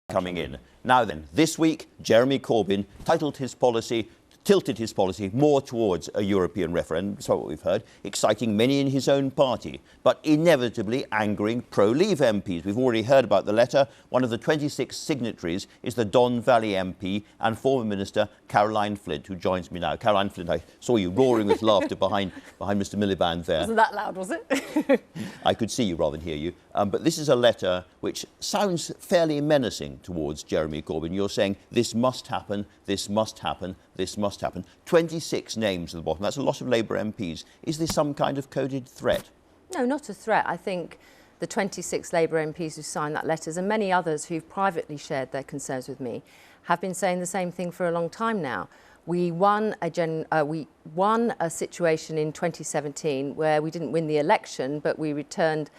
coming in. Now then, this week, Jeremy Corbyn tilted his policy more towards a European referendum, that's what we've heard, exciting many in his own party, but inevitably angering pro-Leave MPs. We've already heard about the letter. One of the 26 signatories is the Don Valley MP and former Minister Caroline Flint, who joins me now. Caroline Flint, I saw you roaring with laughter behind Mr Miliband there. Wasn't that loud, was it? I could see you rather than hear you. But this is a letter which sounds fairly menacing towards Jeremy Corbyn. You're saying this must happen, this must happen, this must happen. 26 names at the bottom. That's a lot of Labour MPs. Is this some kind of coded threat? No, not a threat. I think the 26 Labour MPs who signed that letter and many others who've privately shared their concerns with me have been saying the same thing for a long time now. We won a situation in 2017 where we didn't win the election, but we returned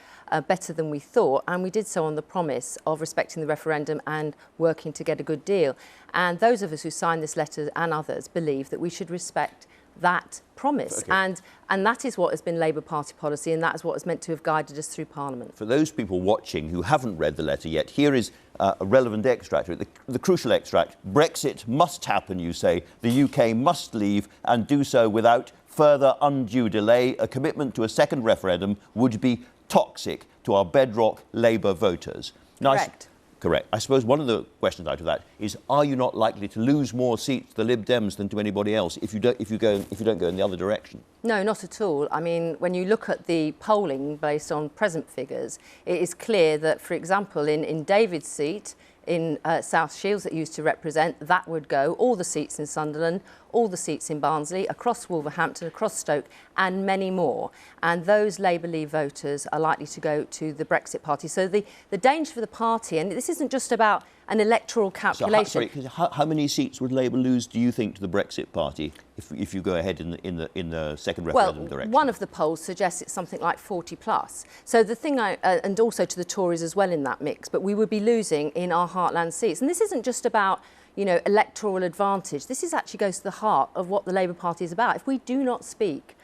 better than we thought, and we did so on the promise of respecting the referendum and working to get a good deal. And those of us who signed this letter and others believe that we should respect that promise. Okay. And that is what has been Labour Party policy, and that is what is meant to have guided us through Parliament. For those people watching who haven't read the letter yet, here is a relevant extract, the crucial extract. Brexit must happen, you say. The UK must leave and do so without further undue delay. A commitment to a second referendum would be toxic to our bedrock Labour voters. Now, correct. Correct. I suppose one of the questions out of that is: are you not likely to lose more seats to the Lib Dems than to anybody else if you don't go in the other direction? No, not at all. I mean, when you look at the polling based on present figures, it is clear that, for example, in David's seat in South Shields that used to represent, that would go, all the seats in Sunderland, all the seats in Barnsley, across Wolverhampton, across Stoke, and many more. And those Labour Leave voters are likely to go to the Brexit party. So the danger for the party, and this isn't just about an electoral calculation. So how many seats would Labour lose, do you think, to the Brexit party if you go ahead in the second referendum direction? One of the polls suggests it's something like 40 plus. So the thing, and also to the Tories as well in that mix, but we would be losing in our heartland seats. And this isn't just about, you know, electoral advantage. This actually goes to the heart of what the Labour Party is about. If we do not speak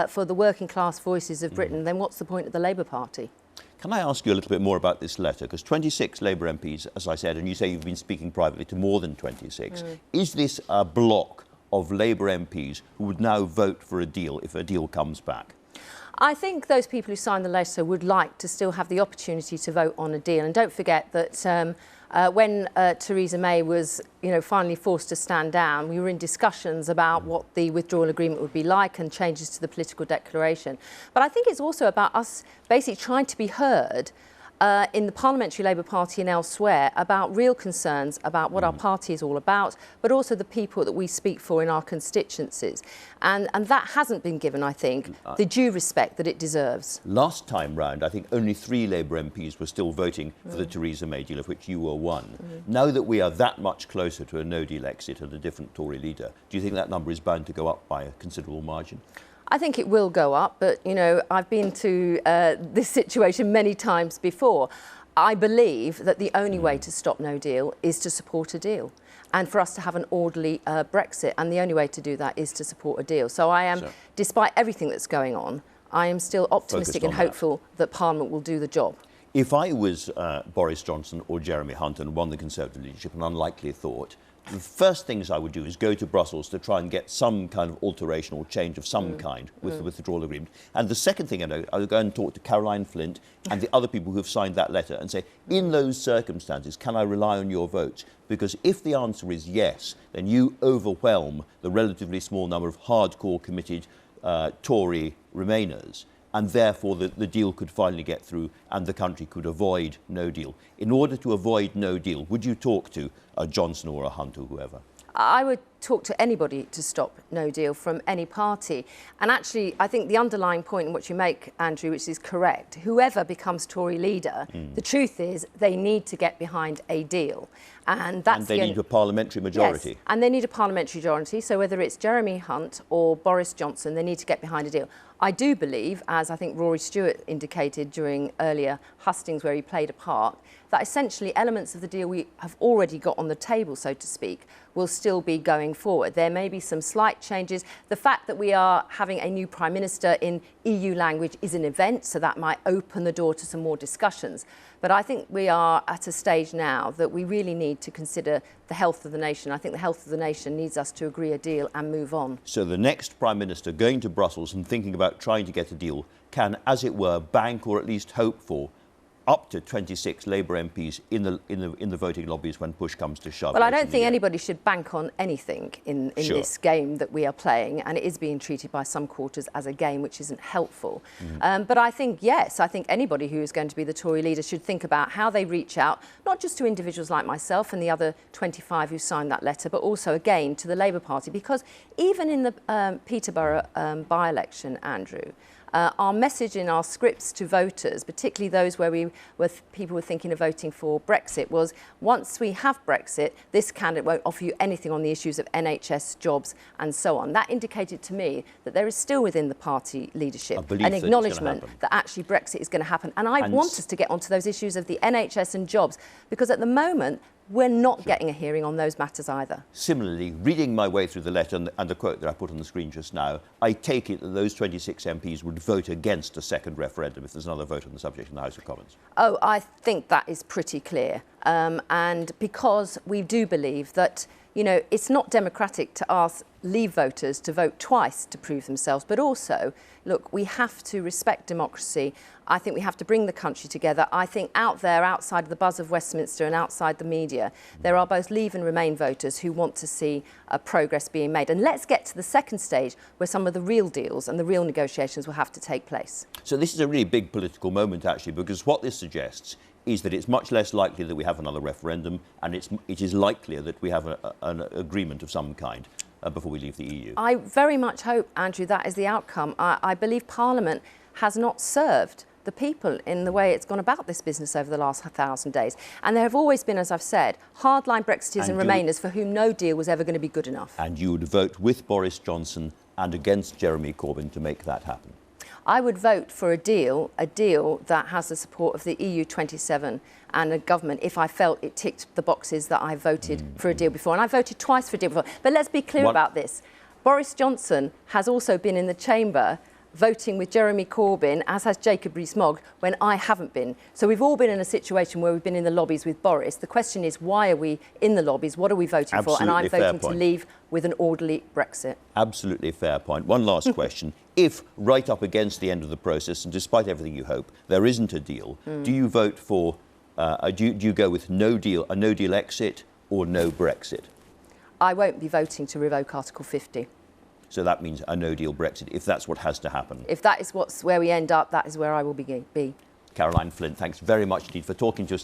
for the working class voices of Britain, then what's the point of the Labour Party? Can I ask you a little bit more about this letter? Because 26 Labour MPs, as I said, and you say you've been speaking privately to more than 26. Is this a block of Labour MPs who would now vote for a deal if a deal comes back? I think those people who signed the letter would like to still have the opportunity to vote on a deal. And don't forget that when Theresa May was, finally forced to stand down, we were in discussions about what the withdrawal agreement would be like and changes to the political declaration. But I think it's also about us basically trying to be heard in the Parliamentary Labour Party and elsewhere about real concerns about what our party is all about, but also the people that we speak for in our constituencies. And that hasn't been given, I think, the due respect that it deserves. Last time round, I think only 3 Labour MPs were still voting for the Theresa May deal, of which you were one. Now that we are that much closer to a no-deal exit and a different Tory leader, do you think that number is bound to go up by a considerable margin? I think it will go up, but, I've been to this situation many times before. I believe that the only way to stop no deal is to support a deal and for us to have an orderly Brexit. And the only way to do that is to support a deal. So I am, despite everything that's going on, I am still optimistic and hopeful that Parliament will do the job. If I was Boris Johnson or Jeremy Hunt and won the Conservative leadership, an unlikely thought, the first things I would do is go to Brussels to try and get some kind of alteration or change of some kind with the withdrawal agreement. And the second thing I would go and talk to Caroline Flint and the other people who have signed that letter and say, in those circumstances, can I rely on your votes? Because if the answer is yes, then you overwhelm the relatively small number of hardcore committed Tory Remainers, and therefore the deal could finally get through and the country could avoid no deal. In order to avoid no deal, would you talk to a Johnson or a Hunt or whoever? I would talk to anybody to stop no deal from any party. And actually, I think the underlying point in what you make, Andrew, which is correct, whoever becomes Tory leader, the truth is they need to get behind a deal. And they need a parliamentary majority. Yes, and they need a parliamentary majority. So whether it's Jeremy Hunt or Boris Johnson, they need to get behind a deal. I do believe, as I think Rory Stewart indicated during earlier hustings where he played a part, that essentially elements of the deal we have already got on the table, so to speak, will still be going forward. There may be some slight changes. The fact that we are having a new Prime Minister in EU language is an event, so that might open the door to some more discussions. But I think we are at a stage now that we really need to consider the health of the nation. I think the health of the nation needs us to agree a deal and move on. So the next Prime Minister going to Brussels and thinking about trying to get a deal can, as it were, bank or at least hope for up to 26 Labour MPs in the voting lobbies when push comes to shove. Well, I don't think anybody should bank on anything in Sure. this game that we are playing, and it is being treated by some quarters as a game which isn't helpful. But I think, yes, I think anybody who is going to be the Tory leader should think about how they reach out, not just to individuals like myself and the other 25 who signed that letter, but also, again, to the Labour Party. Because even in the Peterborough by-election, Andrew, our message in our scripts to voters, particularly those where people were thinking of voting for Brexit, was once we have Brexit, this candidate won't offer you anything on the issues of NHS, jobs and so on. That indicated to me that there is still within the party leadership an acknowledgement that actually Brexit is going to happen. And I want us to get onto those issues of the NHS and jobs, because at the moment, we're not getting a hearing on those matters either. Similarly, reading my way through the letter and the quote that I put on the screen just now, I take it that those 26 MPs would vote against a second referendum if there's another vote on the subject in the House of Commons. Oh, I think that is pretty clear. And because we do believe that, you know, it's not democratic to ask Leave voters to vote twice to prove themselves, but also, look, we have to respect democracy. I think we have to bring the country together. I think out there, outside of the buzz of Westminster and outside the media, there are both Leave and Remain voters who want to see progress being made. And let's get to the second stage where some of the real deals and the real negotiations will have to take place. So this is a really big political moment, actually, because what this suggests is that it's much less likely that we have another referendum, and it is likelier that we have an agreement of some kind before we leave the EU. I very much hope, Andrew, that is the outcome. I believe Parliament has not served the people in the way it's gone about this business over the last 1,000 days. And there have always been, as I've said, hardline Brexiteers and Remainers for whom no deal was ever going to be good enough. And you would vote with Boris Johnson and against Jeremy Corbyn to make that happen? I would vote for a deal that has the support of the EU 27 and a government if I felt it ticked the boxes that I voted for a deal before. And I voted twice for a deal before. But let's be clear about this. Boris Johnson has also been in the chamber voting with Jeremy Corbyn, as has Jacob Rees-Mogg, when I haven't been. So we've all been in a situation where we've been in the lobbies with Boris. The question is, why are we in the lobbies? What are we voting for? And I'm voting to leave with an orderly Brexit. Absolutely fair point. One last question. If, right up against the end of the process, and despite everything you hope, there isn't a deal, do you vote for, do you go with no deal, a no-deal exit, or no Brexit? I won't be voting to revoke Article 50. So that means a no-deal Brexit, if that's what has to happen. If that is where we end up, that is where I will be. Caroline Flint, thanks very much indeed for talking to us today.